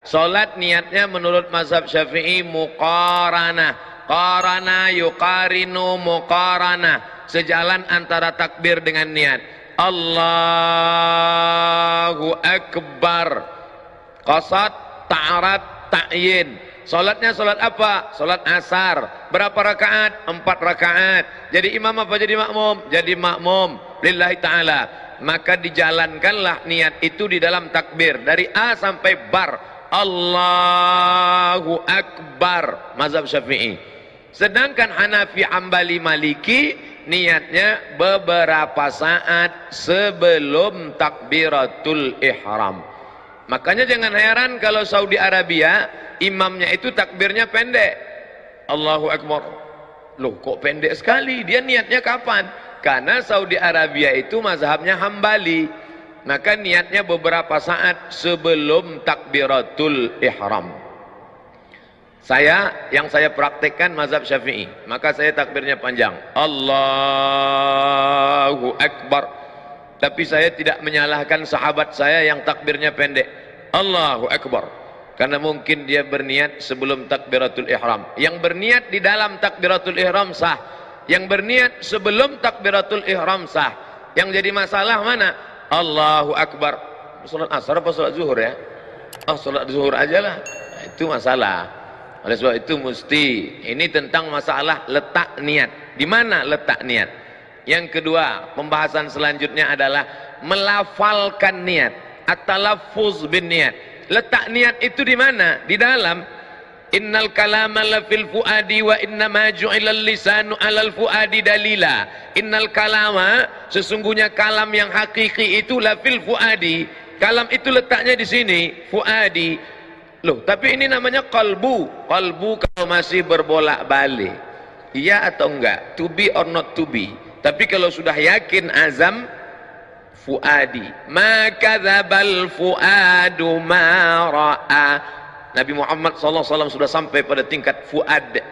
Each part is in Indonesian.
Salat niatnya menurut mazhab Syafi'i muqaranah. Qarana yuqarinu muqaranah. Sejalan antara takbir dengan niat. Allahu Akbar. Qasad, ta'arad, ta'yin. Salatnya salat apa? Salat asar. Berapa rakaat? 4 rakaat. Jadi imam apa jadi makmum? Jadi makmum lillahi ta'ala. Maka dijalankanlah niat itu di dalam takbir dari A sampai bar. Allahu Akbar, mazhab Syafi'i. Sedangkan Hanafi, Hambali, Maliki niatnya beberapa saat sebelum takbiratul ihram. Makanya jangan heran kalau Saudi Arabia imamnya itu takbirnya pendek. Allahu Akbar. Loh, kok pendek sekali? Dia niatnya kapan? Karena Saudi Arabia itu mazhabnya Hambali. Maka niatnya beberapa saat sebelum takbiratul ihram. Yang saya praktekkan mazhab Syafi'i, maka saya takbirnya panjang. Allahu Akbar. Tapi saya tidak menyalahkan sahabat saya yang takbirnya pendek. Allahu Akbar. Karena mungkin dia berniat sebelum takbiratul ihram. Yang berniat di dalam takbiratul ihram sah. Yang berniat sebelum takbiratul ihram sah. Yang jadi masalah mana? Allahu Akbar. Salat asar apa salat zuhur ya? Oh, salat zuhur aja lah. Nah, itu masalah. Oleh sebab itu mesti ini tentang masalah letak niat. Di mana letak niat? Yang kedua, pembahasan selanjutnya adalah melafalkan niat. At-talaffuz bin niat. Letak niat itu di mana? Di dalam. Innal kalama la fil fuadi wa inna ma ju'ilal lisanu 'alal fuadi dalila. Innal kalama, sesungguhnya kalam yang hakiki itu la fil fuadi. Kalam itu letaknya di sini, fuadi. Loh, tapi ini namanya qalbu. Qalbu kalau masih berbolak-balik. Iya atau enggak? To be or not to be. Tapi kalau sudah yakin azam, fuadi. Ma kadzabal fuadu ma ra'a. Nabi Muhammad SAW sudah sampai pada tingkat fuad.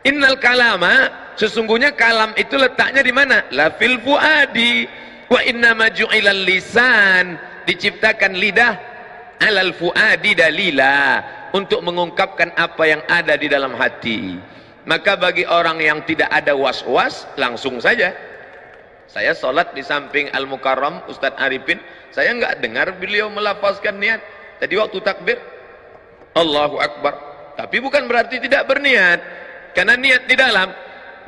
Innal kalama, sesungguhnya kalam itu letaknya di mana? La fil fuadi. Wa inna ma ju'ilal lisan, diciptakan lidah alal fuadi dalila, untuk mengungkapkan apa yang ada di dalam hati. Maka bagi orang yang tidak ada was-was, langsung saja. Saya sholat di samping Al-Mukarram Ustadz Arifin, saya nggak dengar beliau melafazkan niat. Tadi waktu takbir Allahu Akbar, tapi bukan berarti tidak berniat, karena niat di dalam.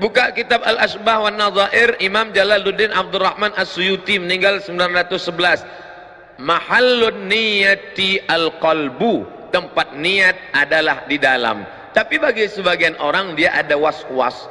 Buka kitab Al-Asbah wan Nadhair, Imam Jalaluddin Abdurrahman As-Suyuti meninggal 911. Mahallun niyati al-qalbu, tempat niat adalah di dalam. Tapi bagi sebagian orang dia ada was-was.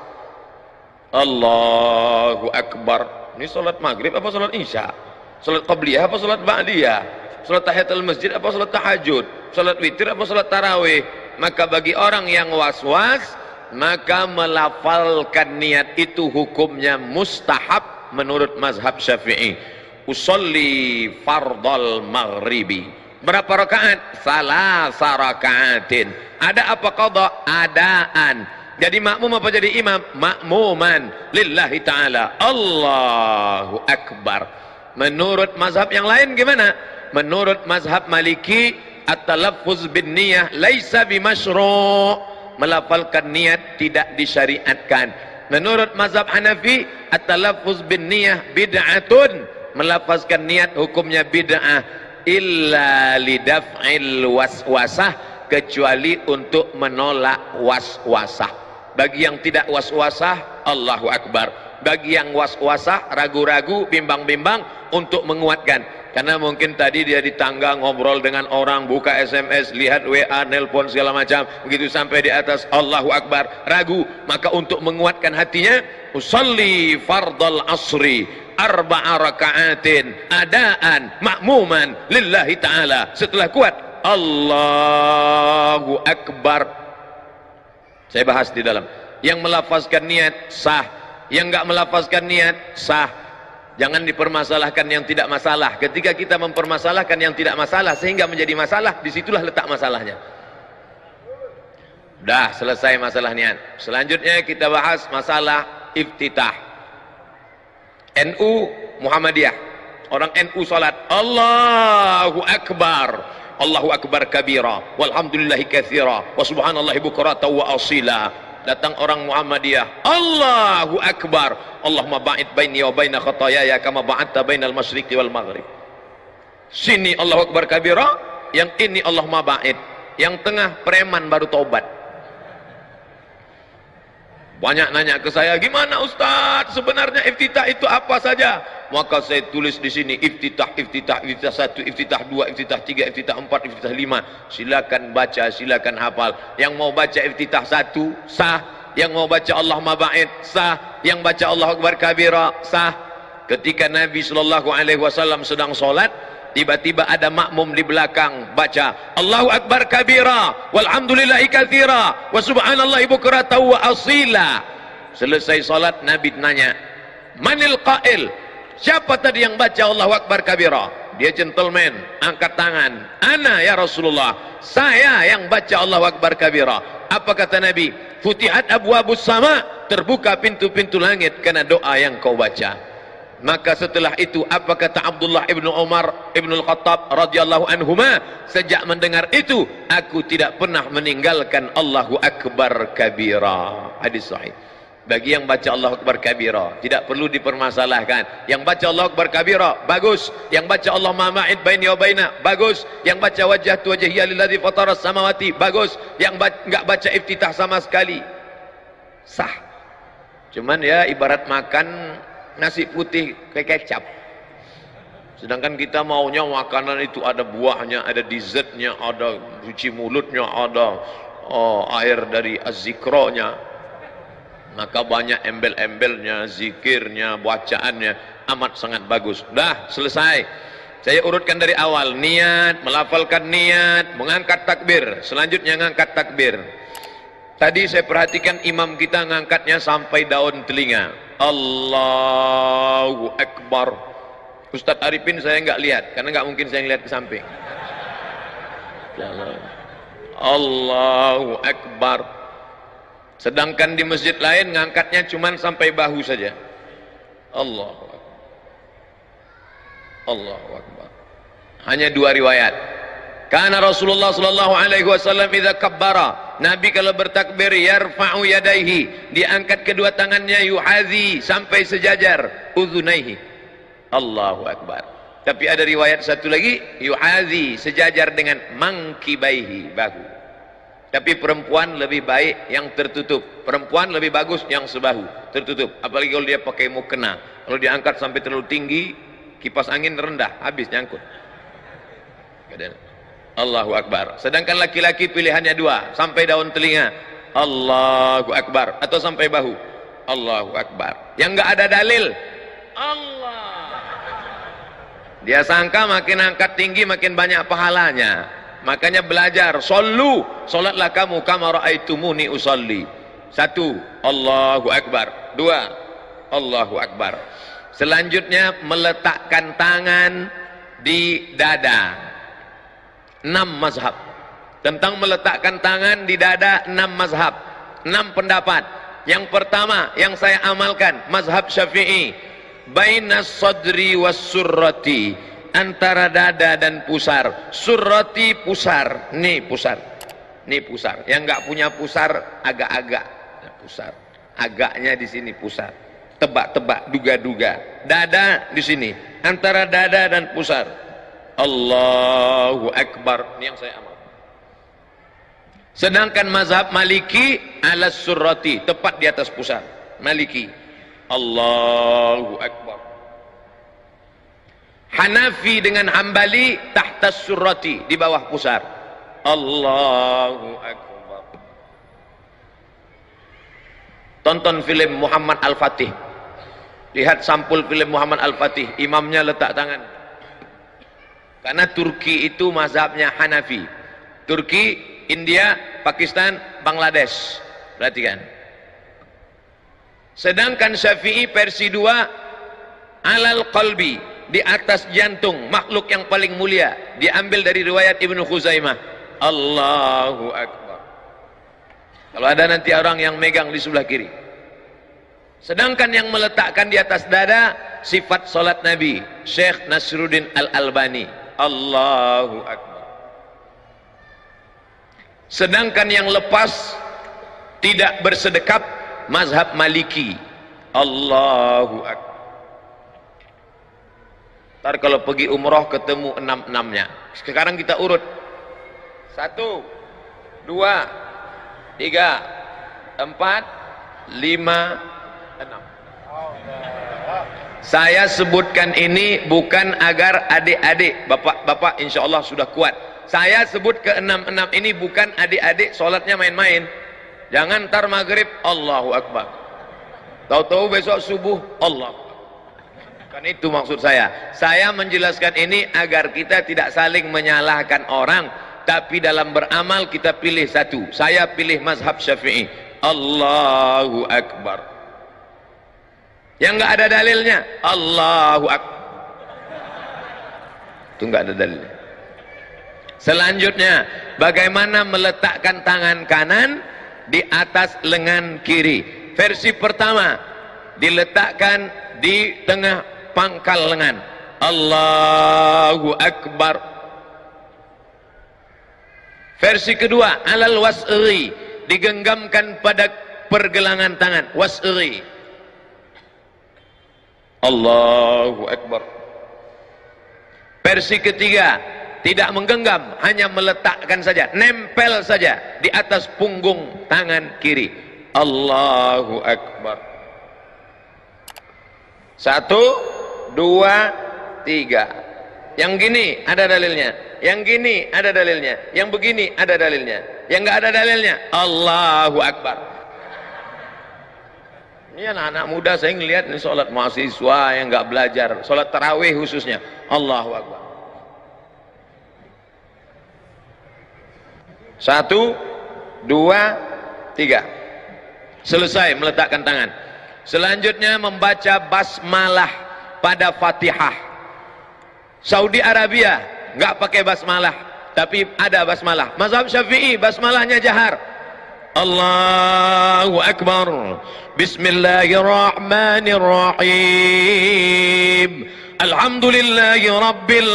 Allahu Akbar. Ini salat maghrib apa salat isya? Salat qabliyah apa salat ba'diyah? Salat tahiyatul masjid apa salat tahajud? Salat witir apa salat tarawih? Maka bagi orang yang was-was, maka melafalkan niat itu hukumnya mustahab menurut mazhab Syafi'i. Usolli fardal maghribi. Berapa rakaat? Salasa rakaatin. Ada apa qada? Adaan. Jadi makmum apa jadi imam? Makmuman lillahi ta'ala. Allahu Akbar. Menurut mazhab yang lain gimana? Menurut mazhab Maliki, at-talaffuz bin niyah laisa bimasyru', melafalkan niat tidak disyariatkan. Menurut mazhab Hanafi, at-talaffuz bin niyah bid'atun, melafazkan niat hukumnya bid'ah, illa lidaf'il waswasah, kecuali untuk menolak waswasah. Bagi yang tidak waswasah, Allahu Akbar. Bagi yang waswasah, ragu-ragu, bimbang-bimbang, untuk menguatkan. Karena mungkin tadi dia di tangga ngobrol dengan orang, buka SMS, lihat WA, nelpon segala macam, begitu sampai di atas Allahu Akbar, ragu. Maka untuk menguatkan hatinya, usalli fardal asri arba'a raka'atin adaan makmuman lillahi ta'ala. Setelah kuat, Allahu Akbar. Saya bahas di dalam. Yang melafazkan niat sah, yang enggak melafazkan niat sah. Jangan dipermasalahkan yang tidak masalah. Ketika kita mempermasalahkan yang tidak masalah sehingga menjadi masalah, disitulah letak masalahnya. Dah selesai masalah niat. Selanjutnya kita bahas masalah iftitah. NU Muhammadiyah, orang NU salat Allahu Akbar, Allahu akbar kabira, walhamdulillahi katsira, wa subhanallahi bukratan wa asila. Datang orang Muhammadiyah, Allahu akbar, Allahumma ba'id baini wa baina khataayaya kama ba'adta bainal masyriqi wal maghrib. Sini Allahu akbar kabira, yang ini Allahumma ba'id, yang tengah preman baru taubat. Banyak nanya ke saya, gimana Ustaz, sebenarnya iftitah itu apa saja? Maka saya tulis di sini, iftitah 1, iftitah 2, iftitah 3, iftitah 4, iftitah 5. Silakan baca, silakan hafal. Yang mau baca iftitah 1 sah, yang mau baca Allahumma ba'id sah, yang baca Allahu akbar kabira sah. Ketika Nabi SAW sedang sholat, tiba-tiba ada makmum di belakang baca Allahu akbar kabira, walhamdulillahi katsira, wa subhanallahi bukratan wa asila. Selesai salat, Nabi nanya, manil qail, siapa tadi yang baca Allahu akbar kabira? Dia gentleman, angkat tangan, ana ya Rasulullah, saya yang baca Allahu akbar kabira. Apa kata Nabi? Futihat abwabus sama, terbuka pintu-pintu langit karena doa yang kau baca. Maka setelah itu apa kata Abdullah ibnu Umar ibnu Al-Khattab radhiyallahu anhuma, sejak mendengar itu aku tidak pernah meninggalkan Allahu akbar kabira. Hadis sahih. Bagi yang baca Allahu akbar kabira tidak perlu dipermasalahkan. Yang baca Allahu akbar kabira bagus, yang baca Allahumma ma'id baini wa baina bagus, yang baca wajhatu wajhiya lilladzi fatara samawati bagus, yang enggak baca iftitah sama sekali sah. Cuman ya ibarat makan nasi putih kayak kecap. Sedangkan kita maunya makanan itu ada buahnya, ada dessertnya, ada cuci mulutnya, ada air dari az-zikronya. Maka banyak embel-embelnya, zikirnya, bacaannya amat sangat bagus. Dah selesai. Saya urutkan dari awal, niat, melafalkan niat, mengangkat takbir, selanjutnya mengangkat takbir. Tadi saya perhatikan imam kita ngangkatnya sampai daun telinga. Allahu Akbar. Ustadz Arifin saya nggak lihat, karena nggak mungkin saya lihat ke samping. Allahu Akbar. Sedangkan di masjid lain ngangkatnya cuman sampai bahu saja. Allahu Akbar. Allahu Akbar. Hanya 2 riwayat. Karena Rasulullah sallallahu alaihi wasallam idza kabbara, Nabi kalau bertakbir yarfa'u yadaihi, diangkat kedua tangannya, yuhazi sampai sejajar udhunaihi. Allahu akbar. Tapi ada riwayat satu lagi, yuhazi sejajar dengan mangkibaihi, bahu. Tapi perempuan lebih baik yang tertutup, perempuan lebih bagus yang sebahu tertutup. Apalagi kalau dia pakai mukena, kalau diangkat sampai terlalu tinggi, kipas angin rendah, habis nyangkut. Allahu Akbar. Sedangkan laki-laki pilihannya 2, sampai daun telinga, Allahu Akbar, atau sampai bahu, Allahu Akbar. Yang enggak ada dalil, Allah. Dia sangka makin angkat tinggi makin banyak pahalanya. Makanya belajar, sallu, salatlah kamu kama raaitumuni usalli. 1, Allahu Akbar. 2, Allahu Akbar. Selanjutnya meletakkan tangan di dada. 6 mazhab tentang meletakkan tangan di dada, 6 mazhab, 6 pendapat. Yang pertama yang saya amalkan mazhab Syafi'i, bainas sadri was surrati, antara dada dan pusar. Surrati pusar, nih pusar, nih pusar. Yang enggak punya pusar agak-agak pusar, agaknya di sini pusar, tebak-tebak, duga-duga. Dada di sini, antara dada dan pusar. Allahu Akbar. Ini yang saya amal. Sedangkan mazhab Maliki ala surrati, tepat di atas pusar. Maliki, Allahu Akbar. Hanafi dengan Hambali tahta surrati, di bawah pusar. Allahu Akbar. Tonton film Muhammad Al-Fatih, lihat sampul film Muhammad Al-Fatih, imamnya letak tangan. Karena Turki itu mazhabnya Hanafi. Turki, India, Pakistan, Bangladesh. Perhatikan. Sedangkan Syafi'i versi 2, alal qalbi, di atas jantung, makhluk yang paling mulia. Diambil dari riwayat Ibnu Khuzaimah. Allahu Akbar. Kalau ada nanti orang yang megang di sebelah kiri. Sedangkan yang meletakkan di atas dada, sifat salat Nabi, Syekh Nasruddin Al-Albani. Allahu Akbar. Sedangkan yang lepas tidak bersedekap mazhab Maliki. Allahu Akbar. Ntar kalau pergi umroh ketemu 6-6-nya. Sekarang kita urut 1, 2, 3, 4, 5, 6. Saya sebutkan ini bukan agar adik-adik, bapak-bapak insya Allah sudah kuat. Saya sebut ke 6-6 ini bukan adik-adik sholatnya main-main. Jangan ntar maghrib Allahu Akbar, tahu-tahu besok subuh Allah. Kan itu maksud saya. Saya menjelaskan ini agar kita tidak saling menyalahkan orang, tapi dalam beramal kita pilih satu. Saya pilih mazhab Syafi'i. Allahu Akbar. Yang nggak ada dalilnya Allahu Akbar, itu nggak ada dalilnya. Selanjutnya, bagaimana meletakkan tangan kanan di atas lengan kiri. Versi pertama, diletakkan di tengah pangkal lengan. Allahu Akbar. Versi kedua, alal wasri, digenggamkan pada pergelangan tangan. Wasri. Allahu Akbar. Versi ketiga, tidak menggenggam, hanya meletakkan saja, nempel saja di atas punggung tangan kiri. Allahu Akbar. 1, 2, 3. Yang gini ada dalilnya, yang gini ada dalilnya, yang begini ada dalilnya, yang nggak ada dalilnya Allahu Akbar. Ini anak-anak muda saya ngelihat ini sholat mahasiswa yang nggak belajar, sholat tarawih khususnya. Allahu Akbar. 1, 2, 3. Selesai meletakkan tangan. Selanjutnya membaca basmalah pada Fatihah. Saudi Arabia nggak pakai basmalah, tapi ada basmalah. Mazhab Syafi'i basmalahnya jahar. Allahu Akbar. Bismillahirrahmanirrahim. Alhamdulillahi Rabbil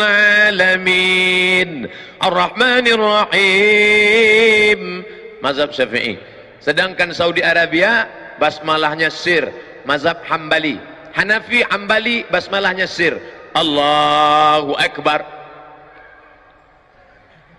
Alamin. Ar-Rahmanir-Rahim. Mazhab Syafi'i. Sedangkan Saudi Arabia basmalahnya sir. Mazhab Hambali. Hanafi Hambali basmalahnya sir. Allahu Akbar.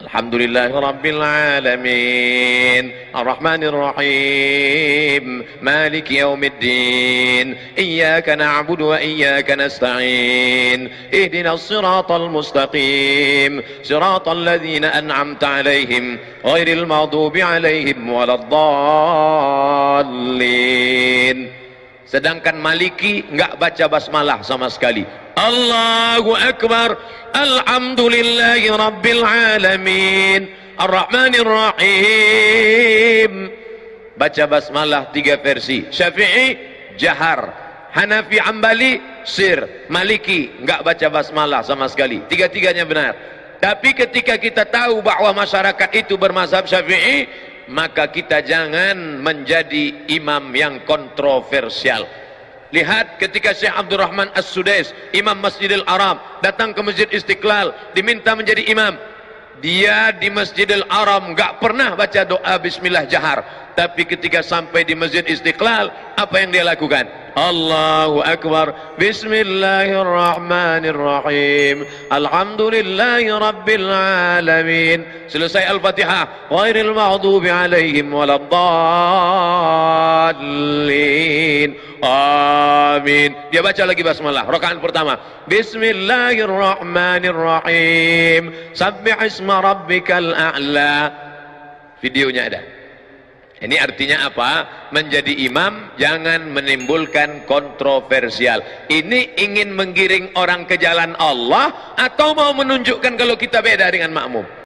Alhamdulillahi Rabbil Alamin. Ar-Rahmanir-Rahim. Maliki Yawmiddin. Iyyaka na'budu wa iyyaka nasta'in. Ihdinas siratal mustaqim. Siratal ladzina an'amta 'alaihim ghairil maghdubi 'alaihim waladdallin. Sedangkan Maliki enggak baca basmalah sama sekali. Allahu Akbar. Alhamdulillahi Rabbil Alamin. Ar-Rahmanir-Rahim. Baca basmalah 3 versi. Syafi'i jahar, Hanafi Hambali sir, Maliki enggak baca basmalah sama sekali. Tiga-tiganya benar. Tapi ketika kita tahu bahwa masyarakat itu bermazhab Syafi'i, maka kita jangan menjadi imam yang kontroversial. Lihat ketika Syekh Abdul Rahman As-Sudais, Imam Masjidil Haram, datang ke Masjid Istiqlal, diminta menjadi imam. Dia di Masjidil Haram enggak pernah baca doa bismillah jahar, tapi ketika sampai di Masjid Istiqlal, apa yang dia lakukan? Allahu Akbar. Bismillahirrahmanirrahim. Alhamdulillahi Rabbil Alamin. Selesai Al-Fatihah. Ghairil maghdubi alaihim waladdallin. Amin. Dia baca lagi basmalah. Rakaat pertama. Bismillahirrahmanirrahim. Sabbih isma rabbikal a'la. Videonya ada. Ini artinya apa? Menjadi imam jangan menimbulkan kontroversial. Ini ingin menggiring orang ke jalan Allah atau mau menunjukkan kalau kita beda dengan makmum?